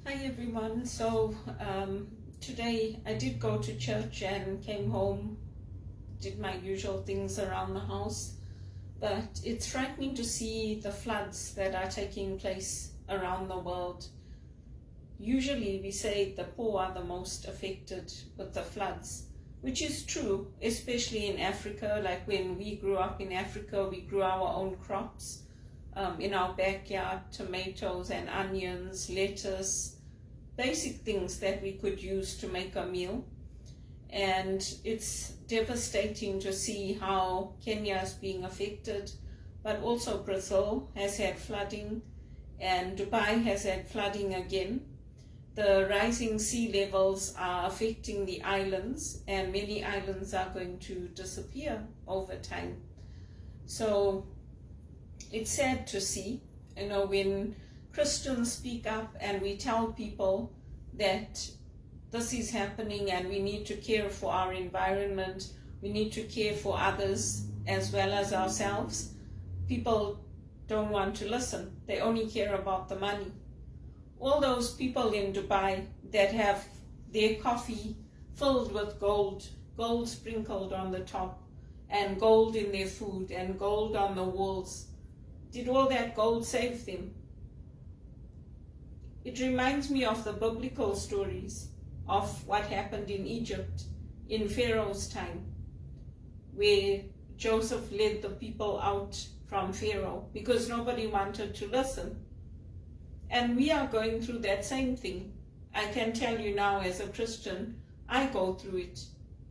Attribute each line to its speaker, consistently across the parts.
Speaker 1: Hi everyone. Today I did go to church and came home, did my usual things around the house, but it's frightening to see the floods that are taking place around the world. Usually we say the poor are the most affected with the floods, which is true, especially in Africa. Like when we grew up in Africa, we grew our own crops in our backyard, tomatoes and onions, lettuce, basic things that we could use to make a meal. And it's devastating to see how Kenya is being affected, but also Brazil has had flooding and Dubai has had flooding again. The rising sea levels are affecting the islands, and many islands are going to disappear over time. So it's sad to see, when Christians speak up and we tell people that this is happening and we need to care for our environment, we need to care for others as well as ourselves, people don't want to listen. They only care about the money. All those people in Dubai that have their coffee filled with gold sprinkled on the top, and gold in their food and gold on the walls, did all that gold save them? It reminds me of the biblical stories of what happened in Egypt in Pharaoh's time, where Joseph led the people out from Pharaoh because nobody wanted to listen. And we are going through that same thing. I can tell you now, as a Christian, I go through it.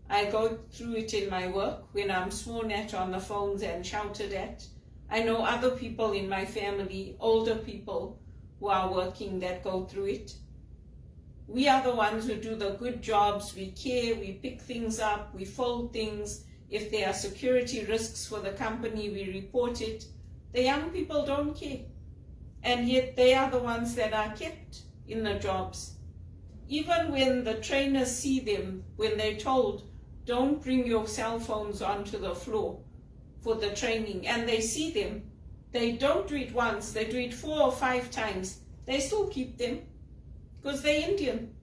Speaker 1: I go through it in my work when I'm sworn at on the phones and shouted at. I know other people in my family, older people who are working, that go through it. We are the ones who do the good jobs. We care, we pick things up, we fold things. If there are security risks for the company, we report it. The young people don't care. And yet they are the ones that are kept in the jobs. Even when the trainers see them, when they're told, don't bring your cell phones onto the floor for the training, and they see them, they don't do it once, they do it 4 or 5 times. They still keep them because they're Indian.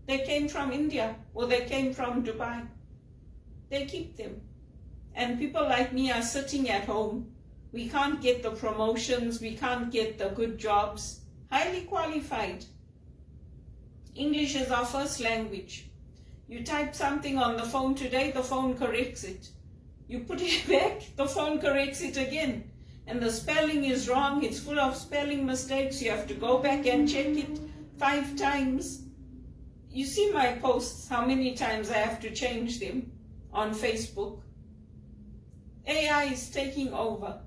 Speaker 1: They came from India or they came from Dubai. They keep them. And people like me are sitting at home. We can't get the promotions, we can't get the good jobs. Highly qualified. English is our first language. You type something on the phone today, the phone corrects it. You put it back, the phone corrects it again. And the spelling is wrong, it's full of spelling mistakes. You have to go back and check it 5 times. You see my posts, how many times I have to change them on Facebook. AI is taking over.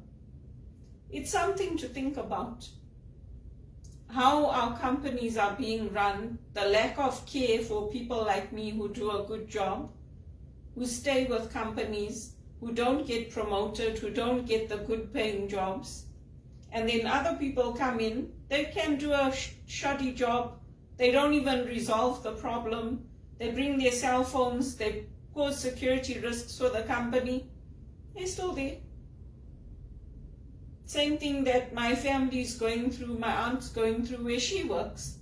Speaker 1: It's something to think about. How our companies are being run, the lack of care for people like me who do a good job, who stay with companies, who don't get promoted, who don't get the good paying jobs. And then other people come in, they can do a shoddy job, they don't even resolve the problem, they bring their cell phones, they cause security risks for the company, they're still there. Same thing that my family's going through, my aunt's going through where she works.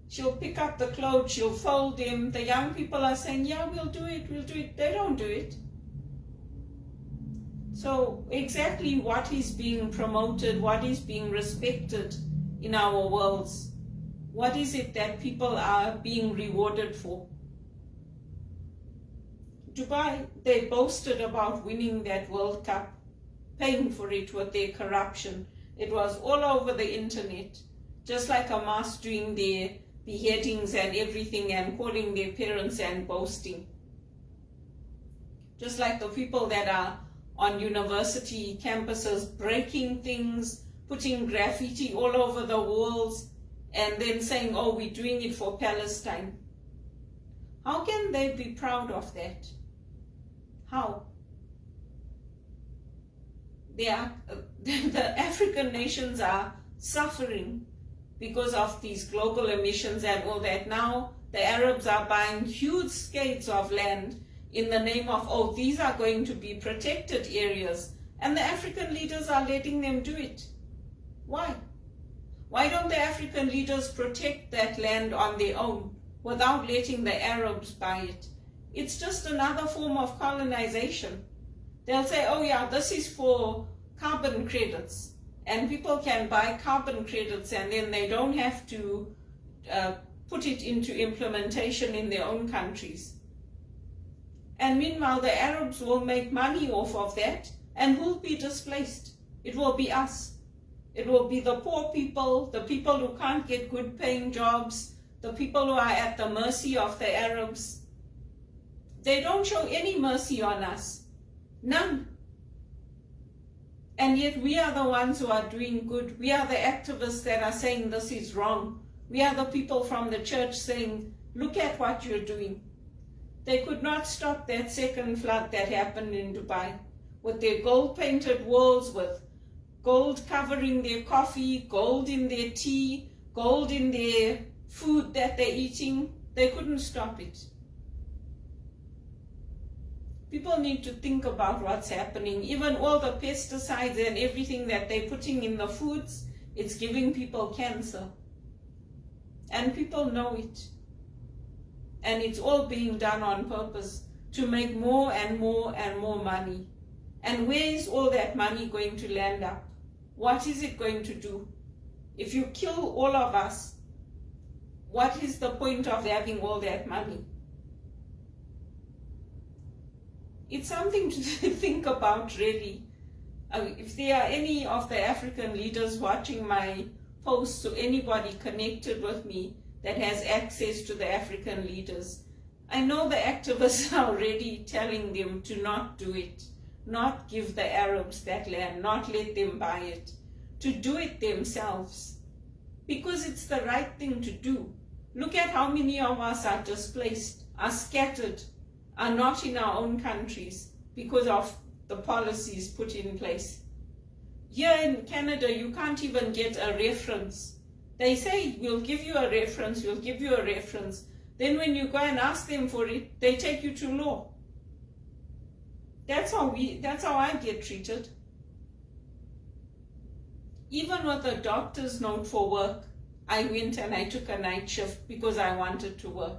Speaker 1: She'll pick up the clothes, she'll fold them. The young people are saying, yeah, we'll do it. They don't do it. So exactly what is being promoted, what is being respected in our worlds? What is it that people are being rewarded for? Dubai, they boasted about winning that World Cup, paying for it with their corruption. It was all over the internet, just like Hamas doing their beheadings and everything and calling their parents and boasting. Just like the people that are on university campuses breaking things, putting graffiti all over the walls, and then saying, oh, we're doing it for Palestine. How can they be proud of that? How? The African nations are suffering because of these global emissions and all that. Now the Arabs are buying huge scales of land in the name of, oh, these are going to be protected areas, and the African leaders are letting them do it. Why? Why don't the African leaders protect that land on their own without letting the Arabs buy it? It's just another form of colonization. They'll say, oh yeah, this is for carbon credits, and people can buy carbon credits, and then they don't have to put it into implementation in their own countries. And meanwhile, the Arabs will make money off of that, and who'll be displaced? It will be us. It will be the poor people, the people who can't get good paying jobs, the people who are at the mercy of the Arabs. They don't show any mercy on us. None. And yet we are the ones who are doing good. We are the activists that are saying this is wrong. We are the people from the church saying, look at what you're doing. They could not stop that second flood that happened in Dubai with their gold-painted walls, with gold covering their coffee, gold in their tea, gold in their food that they're eating. They couldn't stop it. People need to think about what's happening. Even all the pesticides and everything that they're putting in the foods, it's giving people cancer. And people know it. And it's all being done on purpose to make more and more and more money. And where is all that money going to land up? What is it going to do? If you kill all of us, what is the point of having all that money? It's something to think about, really. If there are any of the African leaders watching my posts, or anybody connected with me that has access to the African leaders, I know the activists are already telling them to not do it, not give the Arabs that land, not let them buy it, to do it themselves, because it's the right thing to do. Look at how many of us are displaced, are scattered, are not in our own countries because of the policies put in place. Here in Canada, you can't even get a reference. They say, we'll give you a reference, we'll give you a reference. Then when you go and ask them for it, they take you to law. That's how I get treated. Even with a doctor's note for work, I went and I took a night shift because I wanted to work.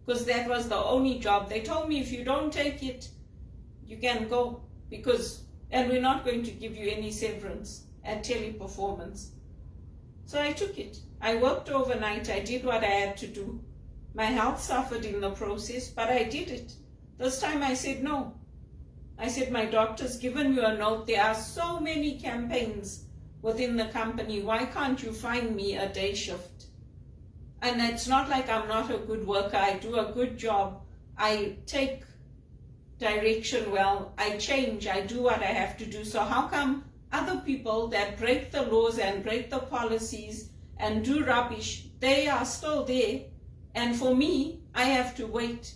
Speaker 1: Because that was the only job. They told me, if you don't take it, you can go, and we're not going to give you any severance at Teleperformance. So I took it. I worked overnight. I did what I had to do. My health suffered in the process, but I did it. This time I said no. I said, my doctor's given you a note. There are so many campaigns within the company. Why can't you find me a day shift? And it's not like I'm not a good worker. I do a good job. I take direction well. I change. I do what I have to do. So how come other people that break the laws and break the policies and do rubbish, they are still there? And for me, I have to wait.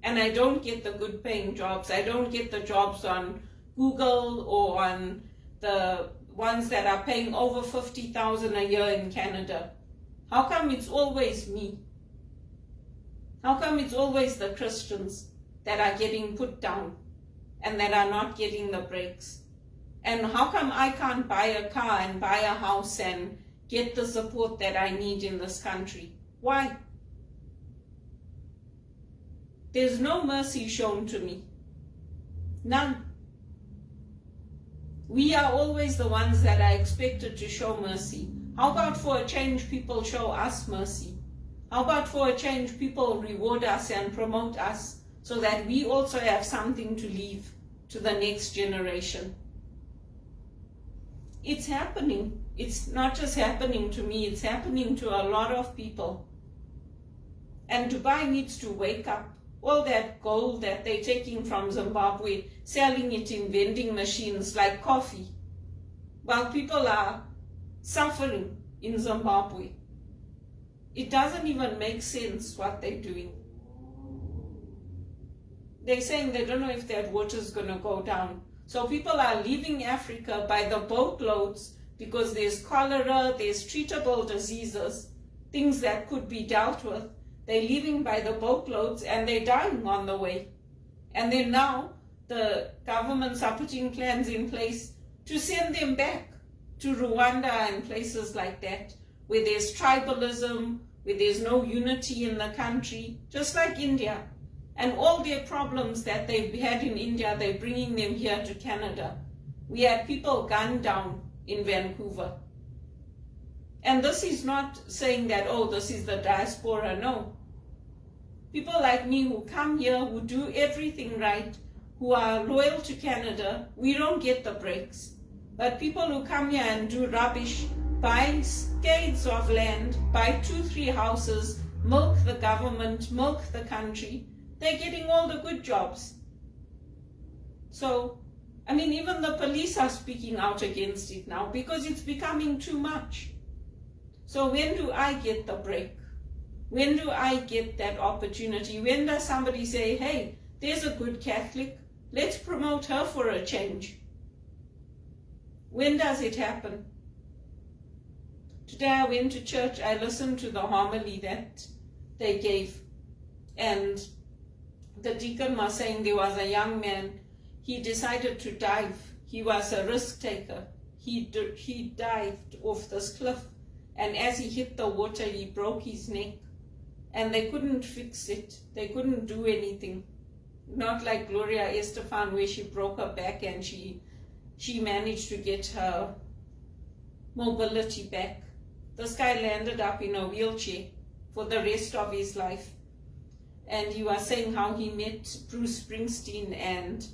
Speaker 1: And I don't get the good paying jobs. I don't get the jobs on Google or on the ones that are paying over $50,000 a year in Canada. How come it's always me? How come it's always the Christians that are getting put down and that are not getting the breaks? And how come I can't buy a car and buy a house and get the support that I need in this country? Why? There's no mercy shown to me. None. We are always the ones that are expected to show mercy. How about for a change people show us mercy? How about for a change people reward us and promote us so that we also have something to leave to the next generation? It's happening. It's not just happening to me, it's happening to a lot of people. And Dubai needs to wake up. All that gold that they're taking from Zimbabwe, selling it in vending machines like coffee, while people are suffering in Zimbabwe. It doesn't even make sense what they're doing. They're saying they don't know if that water's going to go down. So people are leaving Africa by the boatloads because there's cholera, there's treatable diseases, things that could be dealt with. They're leaving by the boatloads and they're dying on the way. And then now the governments are putting plans in place to send them back. to Rwanda and places like that, where there's tribalism, where there's no unity in the country, just like India. And all their problems that they've had in India, they're bringing them here to Canada. We had people gunned down in Vancouver. And this is not saying that, oh, this is the diaspora, no. People like me who come here, who do everything right, who are loyal to Canada, we don't get the breaks. But people who come here and do rubbish, buy scades of land, buy 2-3 houses, milk the government, milk the country, they're getting all the good jobs. So, I mean, even the police are speaking out against it now because it's becoming too much. So when do I get the break? When do I get that opportunity? When does somebody say, hey, there's a good Catholic, let's promote her for a change? When does it happen? Today I went to church, I listened to the homily that they gave, and the deacon was saying there was a young man, he decided to dive. He was a risk taker. He dived off this cliff, and as he hit the water, he broke his neck, and they couldn't fix it. They couldn't do anything. Not like Gloria Estefan, where she broke her back and she managed to get her mobility back. This guy landed up in a wheelchair for the rest of his life. And he was saying how he met Bruce Springsteen, and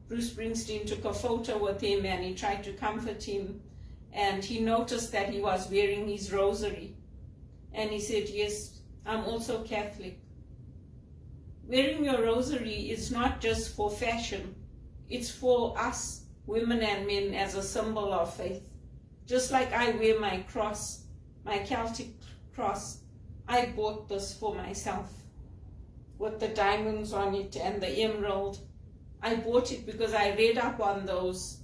Speaker 1: Bruce Springsteen took a photo with him and he tried to comfort him, and he noticed that he was wearing his rosary. And he said, yes, I'm also Catholic. Wearing your rosary is not just for fashion, it's for us, women and men, as a symbol of faith. Just like I wear my cross, my Celtic cross, I bought this for myself with the diamonds on it and the emerald. I bought it because I read up on those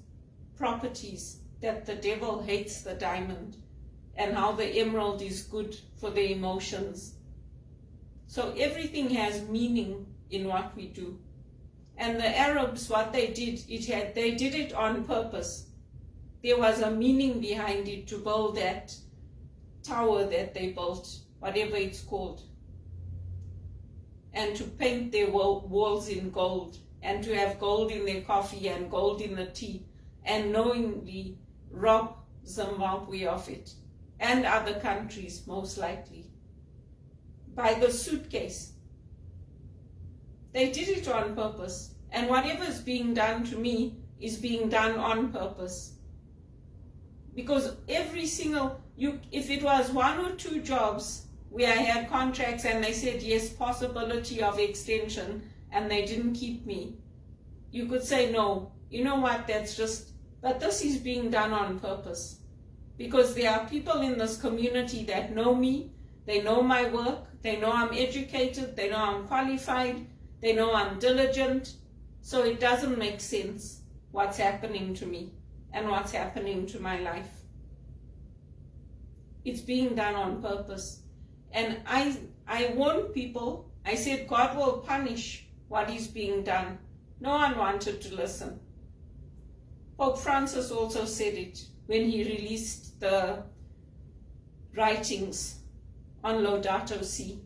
Speaker 1: properties, that the devil hates the diamond and how the emerald is good for the emotions. So everything has meaning in what we do. And the Arabs, what they did, they did it on purpose. There was a meaning behind it to build that tower that they built, whatever it's called, and to paint their walls in gold, and to have gold in their coffee and gold in the tea, and knowingly rob Zimbabwe of it, and other countries most likely, by the suitcase. They did it on purpose, and whatever is being done to me is being done on purpose. Because every single, if it was 1 or 2 jobs where I had contracts and they said, yes, possibility of extension, and they didn't keep me, you could say, no, you know what, that's just, but this is being done on purpose. Because there are people in this community that know me, they know my work, they know I'm educated, they know I'm qualified, they know I'm diligent, so it doesn't make sense what's happening to me and what's happening to my life. It's being done on purpose. And I warned people, I said God will punish what is being done. No one wanted to listen. Pope Francis also said it when he released the writings on Laudato Si.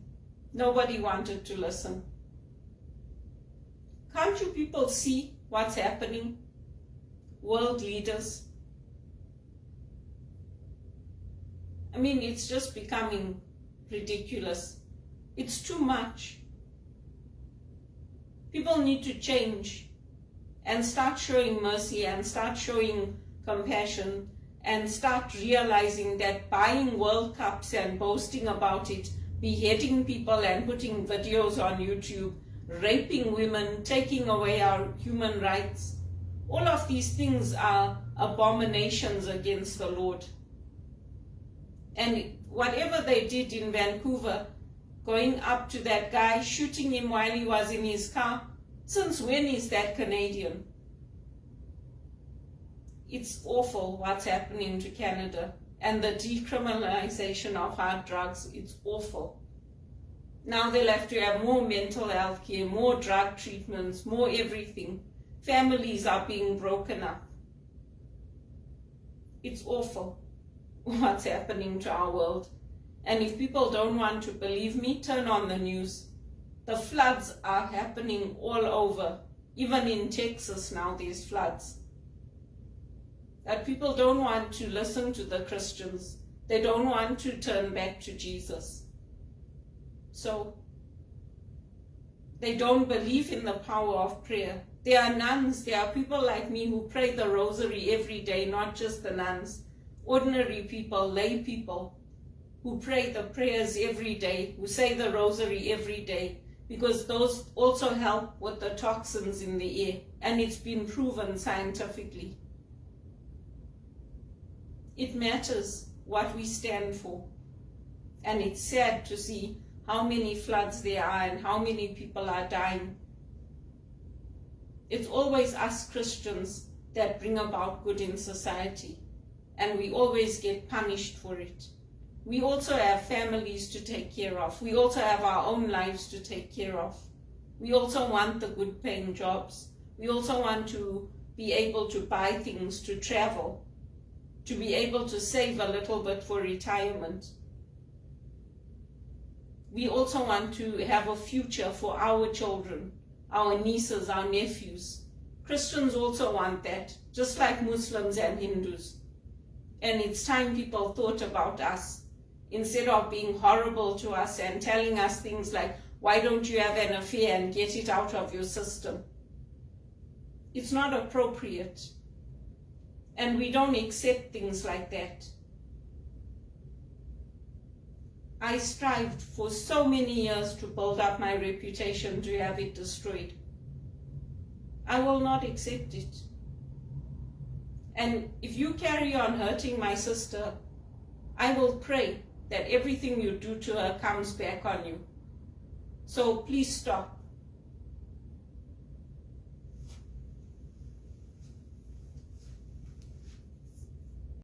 Speaker 1: Nobody wanted to listen. Can't you people see what's happening? World leaders. I mean, it's just becoming ridiculous. It's too much. People need to change and start showing mercy and start showing compassion and start realizing that buying World Cups and boasting about it, beheading people and putting videos on YouTube, raping women, taking away our human rights, all of these things are abominations against the Lord. And whatever they did in Vancouver, going up to that guy, shooting him while he was in his car, since when is that Canadian? It's awful what's happening to Canada, and the decriminalization of hard drugs, it's awful. Now they'll have to have more mental health care, more drug treatments, more everything. Families are being broken up. It's awful what's happening to our world. And if people don't want to believe me, turn on the news. The floods are happening all over. Even in Texas now there's floods. That people don't want to listen to the Christians. They don't want to turn back to Jesus. So they don't believe in the power of prayer. There are nuns, there are people like me who pray the rosary every day, not just the nuns. Ordinary people, lay people who pray the prayers every day, who say the rosary every day, because those also help with the toxins in the air, and it's been proven scientifically. It matters what we stand for, and it's sad to see how many floods there are and how many people are dying. It's always us Christians that bring about good in society, and we always get punished for it. We also have families to take care of. We also have our own lives to take care of. We also want the good paying jobs. We also want to be able to buy things, to travel, to be able to save a little bit for retirement. We also want to have a future for our children, our nieces, our nephews. Christians also want that, just like Muslims and Hindus. And it's time people thought about us, instead of being horrible to us and telling us things like, why don't you have an affair and get it out of your system? It's not appropriate. And we don't accept things like that. I strived for so many years to build up my reputation, to have it destroyed. I will not accept it. And if you carry on hurting my sister, I will pray that everything you do to her comes back on you. So please stop.